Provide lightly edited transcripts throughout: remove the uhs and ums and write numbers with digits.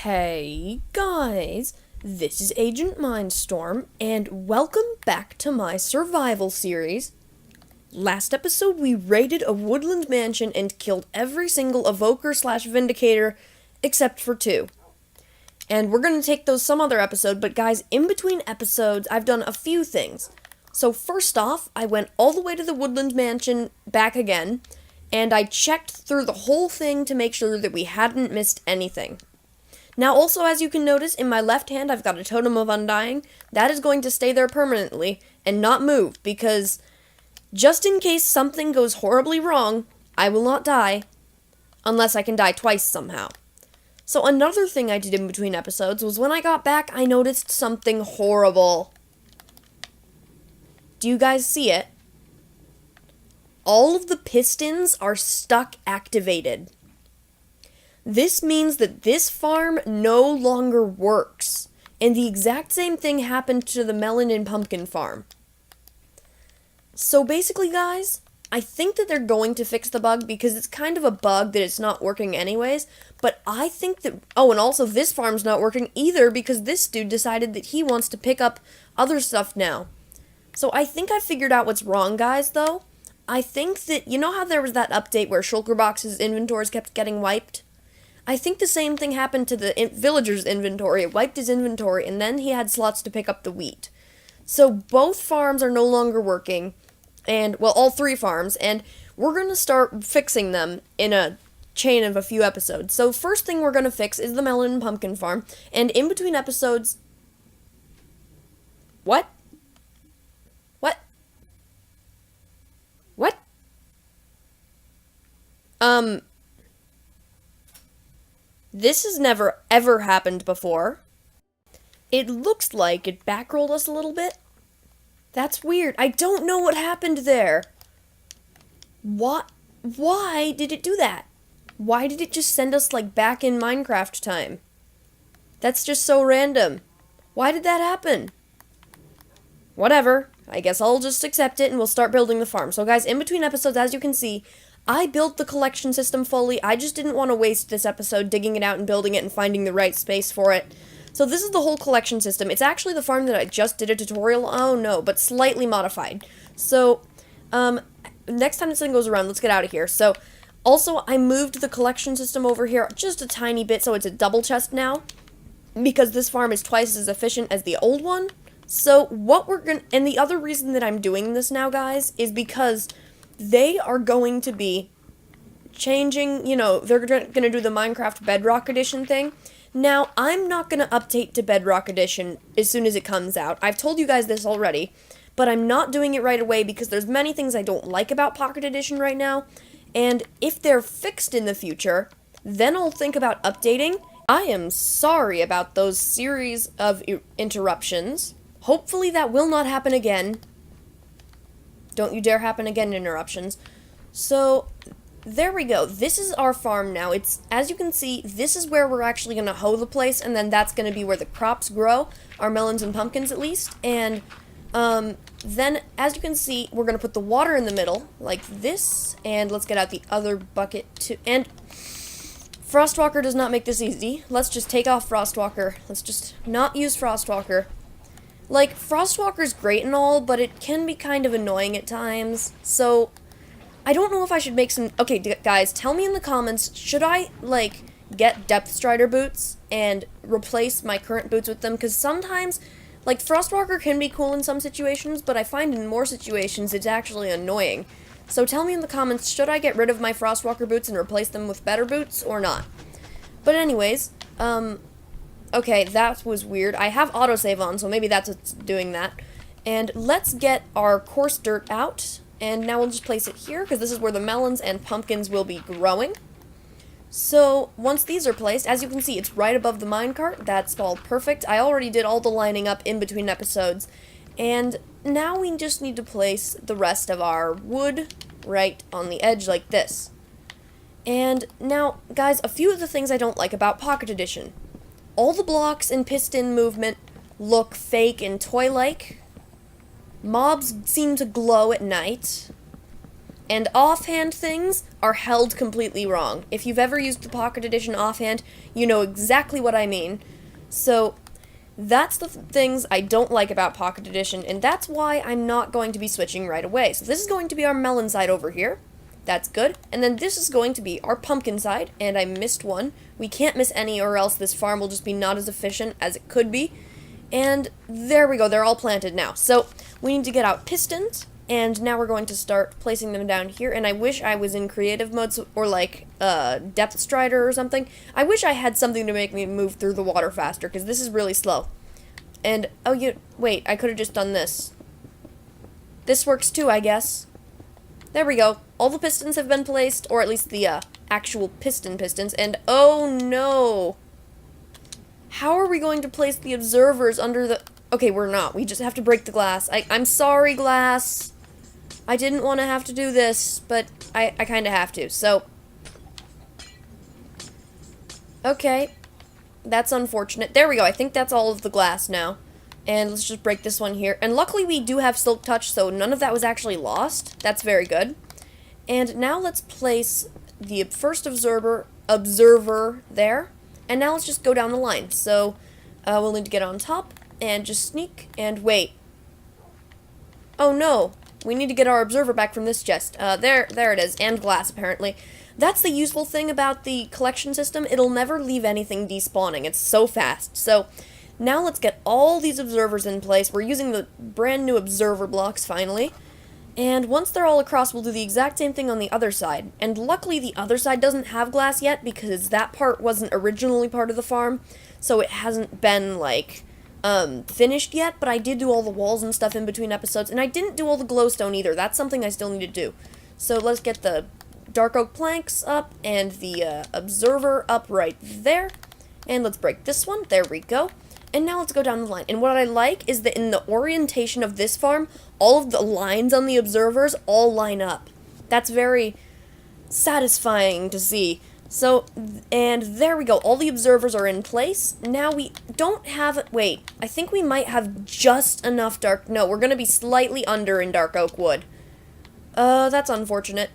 Hey guys, this is AgentMindStorm, and welcome back to my survival series. Last episode we raided a woodland mansion and killed every single evoker/vindicator except for 2. And we're gonna take those some other episode, but guys, in between episodes I've done a few things. So first off, I went all the way to the woodland mansion, back again, and I checked through the whole thing to make sure that we hadn't missed anything. Now also, as you can notice, in my left hand I've got a Totem of Undying. That is going to stay there permanently and not move, because just in case something goes horribly wrong, I will not die, unless I can die twice somehow. So another thing I did in between episodes was when I got back, I noticed something horrible. Do you guys see it? All of the pistons are stuck activated. This means that this farm no longer works, and the exact same thing happened to the melon and pumpkin farm. So basically, guys, I think that they're going to fix the bug because it's kind of a bug that it's not working anyways, but I think that, and also this farm's not working either because this dude decided that he wants to pick up other stuff now. So I think I figured out what's wrong, guys, though. I think that, you know how there was that update where Shulkerbox's inventories kept getting wiped? I think the same thing happened to the villager's inventory. It wiped his inventory, and then he had slots to pick up the wheat. So both farms are no longer working, and, well, all 3 farms, and we're going to start fixing them in a chain of a few episodes. So first thing we're going to fix is the melon and pumpkin farm, and in between episodes... What? What? What? This has never ever happened before. It looks like it backrolled us a little bit. That's weird. I don't know what happened there. Why did it do that? Why did it just send us, like, back in Minecraft time? That's just so random. Why did that happen? Whatever. I guess I'll just accept it and we'll start building the farm. So guys, in between episodes, as you can see, I built the collection system fully. I just didn't want to waste this episode digging it out and building it and finding the right space for it. So this is the whole collection system. It's actually the farm that I just did a tutorial, but slightly modified. So, next time this thing goes around, let's get out of here. So, also, I moved the collection system over here just a tiny bit, so it's a double chest now, because this farm is twice as efficient as the old one. So, and the other reason that I'm doing this now, guys, is because they are going to be changing, they're going to do the Minecraft Bedrock Edition thing. Now, I'm not going to update to Bedrock Edition as soon as it comes out. I've told you guys this already, but I'm not doing it right away because there's many things I don't like about Pocket Edition right now, and if they're fixed in the future, then I'll think about updating. I am sorry about those series of interruptions. Hopefully that will not happen again. Don't you dare happen again, interruptions. So, there we go. This is our farm now. As you can see, this is where we're actually going to hoe the place, and then that's going to be where the crops grow, our melons and pumpkins at least, and then, as you can see, we're going to put the water in the middle, like this, and let's get out the other bucket too, and Frostwalker does not make this easy. Let's just take off Frostwalker. Let's just not use Frostwalker. Like, Frostwalker's great and all, but it can be kind of annoying at times, so I don't know if I should make some... Okay, guys, tell me in the comments, should I, like, get Depth Strider boots and replace my current boots with them? Because sometimes, like, Frostwalker can be cool in some situations, but I find in more situations it's actually annoying. So tell me in the comments, should I get rid of my Frostwalker boots and replace them with better boots, or not? But anyways, okay, that was weird. I have autosave on, so maybe that's what's doing that. And let's get our coarse dirt out. And now we'll just place it here, because this is where the melons and pumpkins will be growing. So, once these are placed, as you can see, it's right above the minecart. That's all perfect. I already did all the lining up in between episodes. And now we just need to place the rest of our wood right on the edge like this. And now, guys, a few of the things I don't like about Pocket Edition. All the blocks and piston movement look fake and toy-like. Mobs seem to glow at night, And offhand things are held completely wrong. If you've ever used the Pocket Edition offhand, you know exactly what I mean. So that's the things I don't like about Pocket Edition, and that's why I'm not going to be switching right away. So this is going to be our melon side over here. That's good. And then this is going to be our pumpkin side, and I missed one. We can't miss any or else this farm will just be not as efficient as it could be. And there we go, they're all planted now. So we need to get out pistons, and now we're going to start placing them down here. And I wish I was in creative mode, or like depth strider or something. I wish I had something to make me move through the water faster, because this is really slow. And, oh, wait, I could have just done this. This works too, I guess. There we go. All the pistons have been placed, or at least the actual pistons, and oh no! How are we going to place the observers under the... Okay, we're not. We just have to break the glass. I'm sorry, glass. I didn't want to have to do this, but I kind of have to, so... Okay. That's unfortunate. There we go. I think that's all of the glass now. And let's just break this one here. And luckily we do have Silk Touch, so none of that was actually lost. That's very good. And now let's place the first observer there. And now let's just go down the line. So we'll need to get on top and just sneak and wait. Oh no, we need to get our observer back from this chest. There it is, and glass apparently. That's the useful thing about the collection system. It'll never leave anything despawning. It's so fast. So now let's get all these observers in place. We're using the brand new observer blocks finally. And once they're all across, we'll do the exact same thing on the other side. And luckily the other side doesn't have glass yet because that part wasn't originally part of the farm. So it hasn't been, like, finished yet. But I did do all the walls and stuff in between episodes. And I didn't do all the glowstone either. That's something I still need to do. So let's get the dark oak planks up and the observer up right there. And let's break this one. There we go. And now let's go down the line. And what I like is that in the orientation of this farm, all of the lines on the observers all line up. That's very satisfying to see. So, and there we go. All the observers are in place. Now we don't have... Wait, I think we might have just enough dark... No, we're going to be slightly under in dark oak wood. That's unfortunate.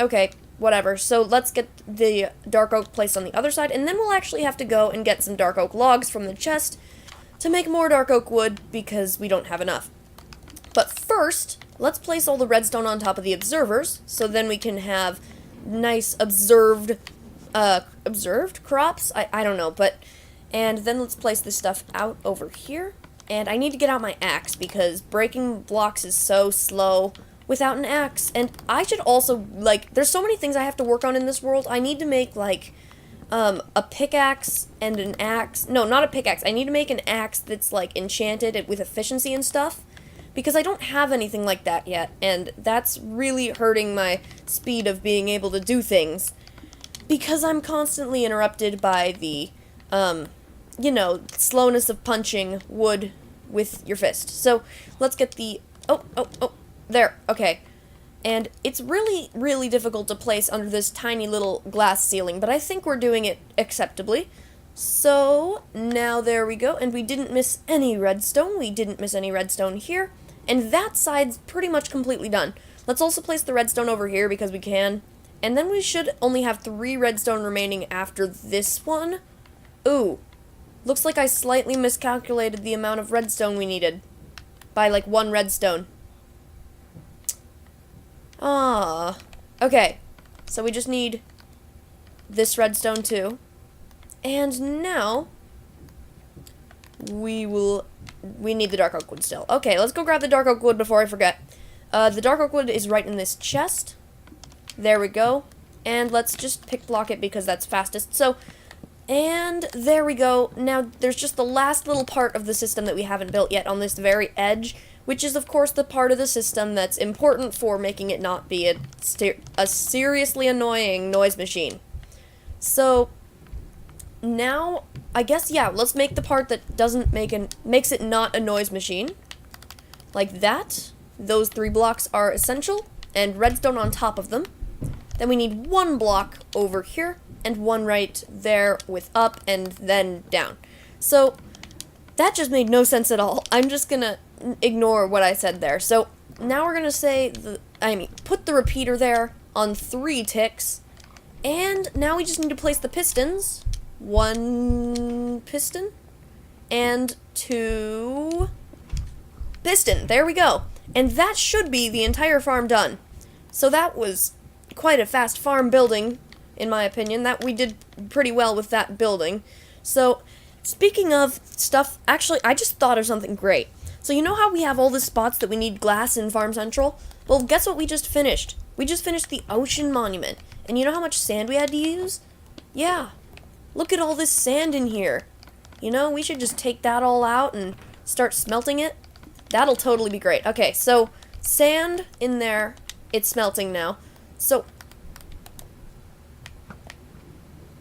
Okay, whatever. So let's get the dark oak placed on the other side, and then we'll actually have to go and get some dark oak logs from the chest to make more dark oak wood, because we don't have enough. But first, let's place all the redstone on top of the observers, so then we can have nice observed crops? I don't know, but... And then let's place this stuff out over here, and I need to get out my axe, because breaking blocks is so slow without an axe. And I should also, like, there's so many things I have to work on in this world. I need to make, like, a pickaxe and an axe. No, not a pickaxe. I need to make an axe that's, like, enchanted with efficiency and stuff, because I don't have anything like that yet, and that's really hurting my speed of being able to do things, because I'm constantly interrupted by the, you know, slowness of punching wood with your fist. So, let's get the... Oh, there, okay. And it's really, really difficult to place under this tiny little glass ceiling, but I think we're doing it acceptably. So, now there we go, and we didn't miss any redstone. We didn't miss any redstone here, and that side's pretty much completely done. Let's also place the redstone over here, because we can, and then we should only have 3 redstone remaining after this one. Ooh, looks like I slightly miscalculated the amount of redstone we needed by, like, 1 redstone. Ah, okay, so we just need this redstone too, and now we need the dark oak wood still. Okay, let's go grab the dark oak wood before I forget. The dark oak wood is right in this chest. There we go, and let's just pick block it because that's fastest. So, and there we go. Now there's just the last little part of the system that we haven't built yet on this very edge, which is, of course, the part of the system that's important for making it not be a seriously annoying noise machine. So, now, I guess, yeah, let's make the part that makes it not a noise machine. Like that. Those 3 blocks are essential, and redstone on top of them. Then we need 1 block over here, and 1 right there with up, and then down. So, that just made no sense at all. I'm just gonna ignore what I said there. So now we're gonna say put the repeater there on 3 ticks. And now we just need to place the pistons. 1 piston and 2 piston. There we go. And that should be the entire farm done. So that was quite a fast farm building, in my opinion. That we did pretty well with that building. So, speaking of stuff, actually, I just thought of something great. So you know how we have all the spots that we need glass in Farm Central? Well, guess what we just finished? We just finished the ocean monument. And you know how much sand we had to use? Yeah. Look at all this sand in here. You know, we should just take that all out and start smelting it. That'll totally be great. Okay, so sand in there. It's smelting now. So,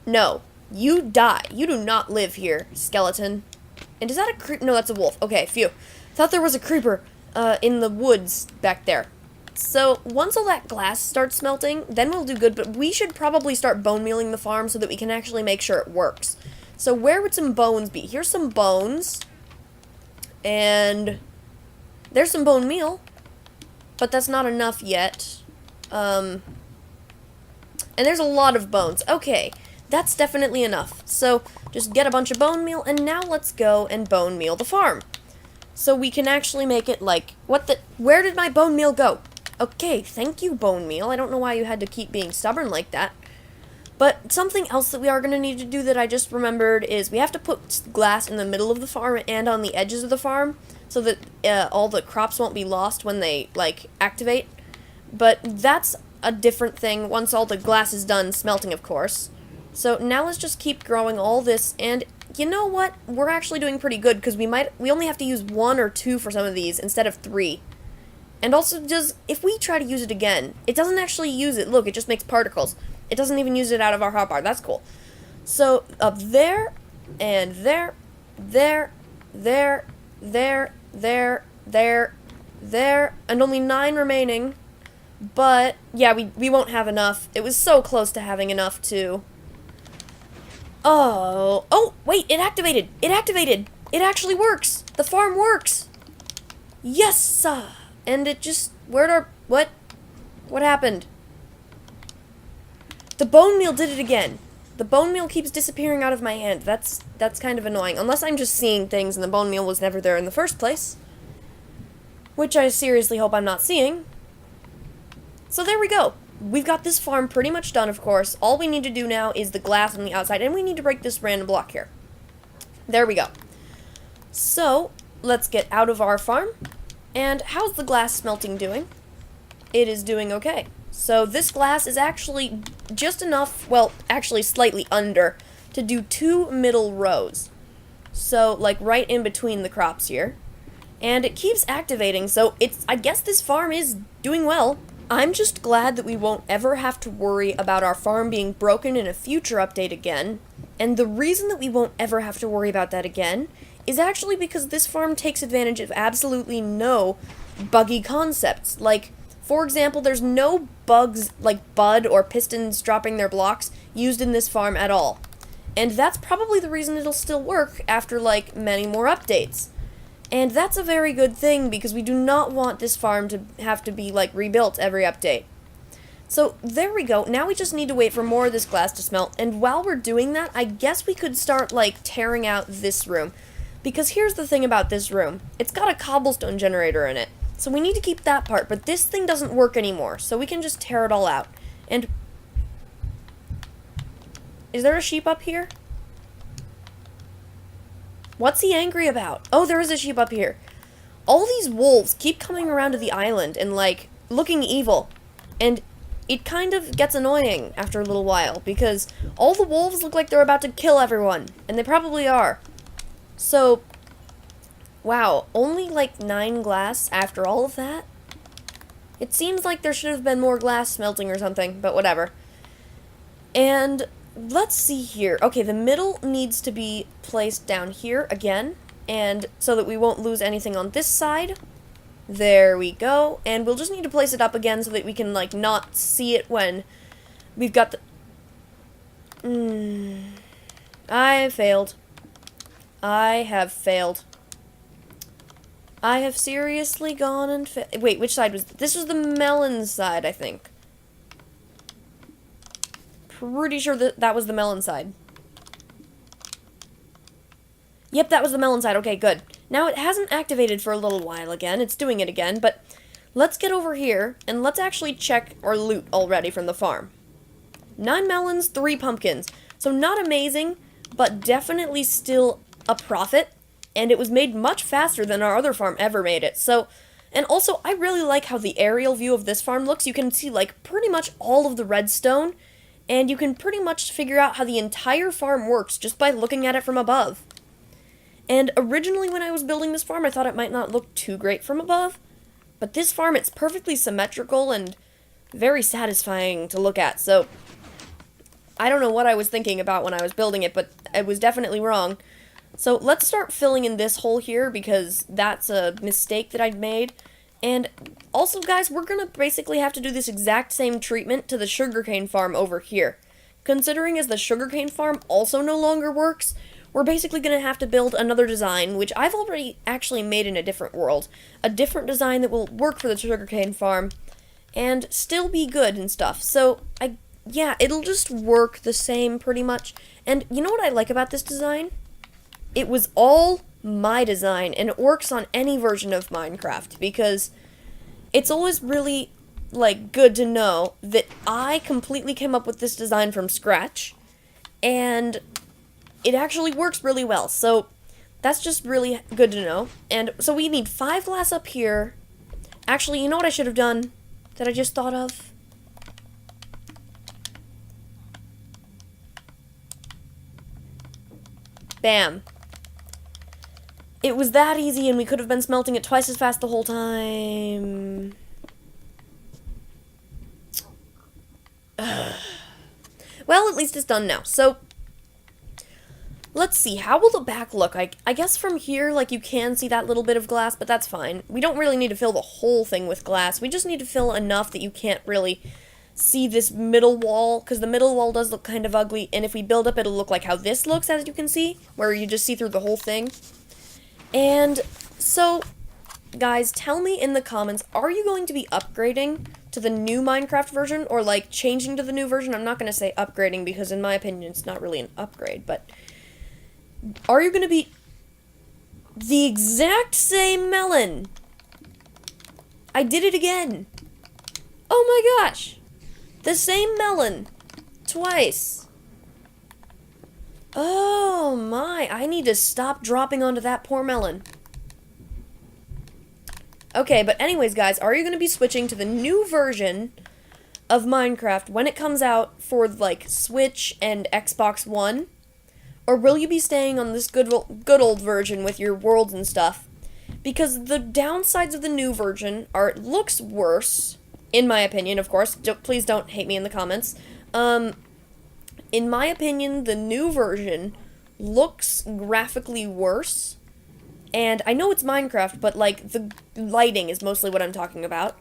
no. You die. You do not live here, skeleton. And is that a creep? No, that's a wolf. Okay, phew. Thought there was a creeper in the woods back there. So, once all that glass starts smelting, then we'll do good, but we should probably start bone mealing the farm so that we can actually make sure it works. So, where would some bones be? Here's some bones. And there's some bone meal. But that's not enough yet. And there's a lot of bones. Okay, that's definitely enough. So, just get a bunch of bone meal, and now let's go and bone meal the farm. So we can actually make it like, where did my bone meal go? Okay, thank you, bone meal. I don't know why you had to keep being stubborn like that. But something else that we are going to need to do that I just remembered is we have to put glass in the middle of the farm and on the edges of the farm so that all the crops won't be lost when they, like, activate. But that's a different thing once all the glass is done smelting, of course. So now let's just keep growing all this, and you know what? We're actually doing pretty good because we only have to use 1 or 2 for some of these instead of 3. And also, if we try to use it again, it doesn't actually use it. Look, it just makes particles. It doesn't even use it out of our hotbar. That's cool. So up there, and there, there, there, there, there, and only 9 remaining. But yeah, we won't have enough. It was so close to having enough to. Oh, wait, it activated. It activated. It actually works. The farm works. Yes, and it just, what happened? The bone meal did it again. The bone meal keeps disappearing out of my hand. That's kind of annoying, unless I'm just seeing things and the bone meal was never there in the first place. Which I seriously hope I'm not seeing. So there we go. We've got this farm pretty much done, of course. All we need to do now is the glass on the outside, and we need to break this random block here. There we go. So, let's get out of our farm. And how's the glass smelting doing? It is doing okay. So this glass is actually just enough, well, actually slightly under, to do 2 middle rows. So, like, right in between the crops here. And it keeps activating, so I guess this farm is doing well. I'm just glad that we won't ever have to worry about our farm being broken in a future update again. And the reason that we won't ever have to worry about that again is actually because this farm takes advantage of absolutely no buggy concepts. Like, for example, there's no bugs like bud or pistons dropping their blocks used in this farm at all. And that's probably the reason it'll still work after, like, many more updates. And that's a very good thing, because we do not want this farm to have to be, like, rebuilt every update. So, there we go. Now we just need to wait for more of this glass to smelt, and while we're doing that, I guess we could start, like, tearing out this room. Because here's the thing about this room. It's got a cobblestone generator in it, so we need to keep that part, but this thing doesn't work anymore, so we can just tear it all out. And is there a sheep up here? What's he angry about? Oh, there is a sheep up here. All these wolves keep coming around to the island and, like, looking evil. And it kind of gets annoying after a little while, because all the wolves look like they're about to kill everyone. And they probably are. So, wow, only, like, 9 glass after all of that? It seems like there should have been more glass smelting or something, but whatever. And let's see here. Okay, the middle needs to be placed down here again, and so that we won't lose anything on this side. There we go. And we'll just need to place it up again so that we can, like, not see it when we've got the... I failed. I have failed. I have seriously gone and wait, which side was this? Was the melon side, I think. Pretty sure that was the melon side. Yep, that was the melon side. Okay, good. Now it hasn't activated for a little while again. It's doing it again, but let's get over here and let's actually check our loot already from the farm. 9 melons, 3 pumpkins. So not amazing, but definitely still a profit. And it was made much faster than our other farm ever made it. So, and also, I really like how the aerial view of this farm looks. You can see, like, pretty much all of the redstone, and you can pretty much figure out how the entire farm works just by looking at it from above. And originally, when I was building this farm, I thought it might not look too great from above, but this farm, it's perfectly symmetrical and very satisfying to look at. So, I don't know what I was thinking about when I was building it, but I was definitely wrong. So let's start filling in this hole here because that's a mistake that I'd made. And also, guys, we're going to basically have to do this exact same treatment to the sugarcane farm over here. Considering as the sugarcane farm also no longer works, we're basically going to have to build another design, which I've already actually made in a different world. A different design that will work for the sugarcane farm and still be good and stuff. So, yeah, it'll just work the same pretty much. And you know what I like about this design? It was all my design, and it works on any version of Minecraft, because it's always really, like, good to know that I completely came up with this design from scratch, and it actually works really well, so that's just really good to know. And so we need 5 glass up here. Actually, you know what I should have done that I just thought of? Bam. It was that easy, and we could have been smelting it twice as fast the whole time. Well, at least it's done now. So, let's see. How will the back look? I guess from here, like, you can see that little bit of glass, but that's fine. We don't really need to fill the whole thing with glass. We just need to fill enough that you can't really see this middle wall, because the middle wall does look kind of ugly, and if we build up, it'll look like how this looks, as you can see, where you just see through the whole thing. And so, guys, tell me in the comments, are you going to be upgrading to the new Minecraft version, or, like, changing to the new version? I'm not going to say upgrading, because in my opinion, it's not really an upgrade, but are you going to be the exact same melon? I did it again. Oh my gosh. The same melon. Twice. Oh my, I need to stop dropping onto that poor melon. Okay, but anyways, guys, are you going to be switching to the new version of Minecraft when it comes out for, like, Switch and Xbox One? Or will you be staying on this good old version with your worlds and stuff? Because the downsides of the new version are it looks worse, in my opinion, of course. Please don't hate me in the comments. In my opinion, the new version looks graphically worse. And I know it's Minecraft, but, like, the lighting is mostly what I'm talking about.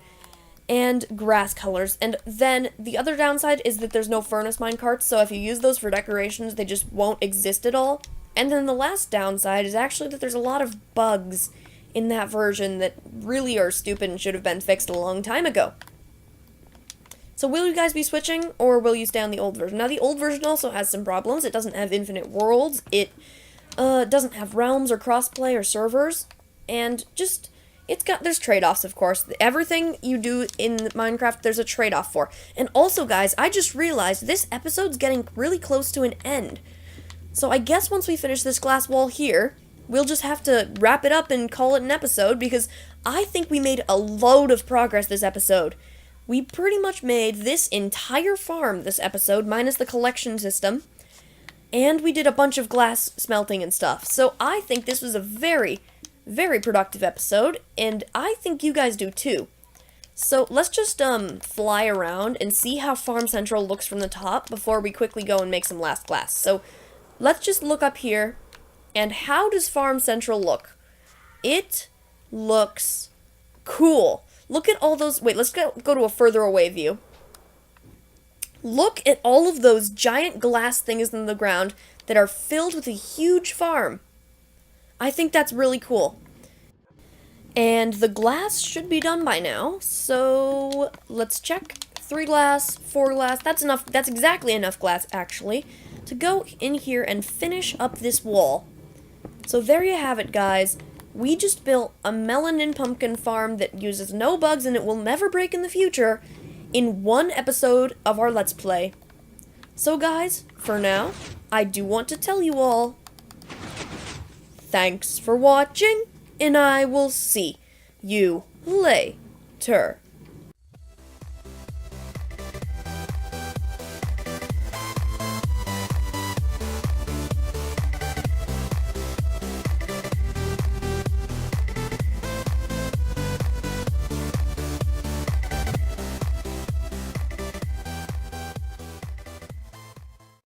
And grass colors. And then the other downside is that there's no furnace minecarts, so if you use those for decorations, they just won't exist at all. And then the last downside is actually that there's a lot of bugs in that version that really are stupid and should have been fixed a long time ago. So will you guys be switching, or will you stay on the old version? Now, the old version also has some problems. It doesn't have infinite worlds. It doesn't have realms or crossplay or servers. And just, there's trade-offs, of course. Everything you do in Minecraft, there's a trade-off for. And also, guys, I just realized this episode's getting really close to an end. So I guess once we finish this glass wall here, we'll just have to wrap it up and call it an episode, because I think we made a load of progress this episode. We pretty much made this entire farm this episode, minus the collection system, and we did a bunch of glass smelting and stuff. So I think this was a very, very productive episode, and I think you guys do too. So let's just fly around and see how Farm Central looks from the top before we quickly go and make some last glass. So let's just look up here, and how does Farm Central look? It looks cool. Look at all those... Wait, let's go to a further away view. Look at all of those giant glass things in the ground that are filled with a huge farm. I think that's really cool. And the glass should be done by now, so let's check. 3 glass, 4 glass, that's enough, that's exactly enough glass, actually, to go in here and finish up this wall. So there you have it, guys. We just built a melon and pumpkin farm that uses no bugs and it will never break in the future in one episode of our Let's Play. So guys, for now, I do want to tell you all, thanks for watching, and I will see you later.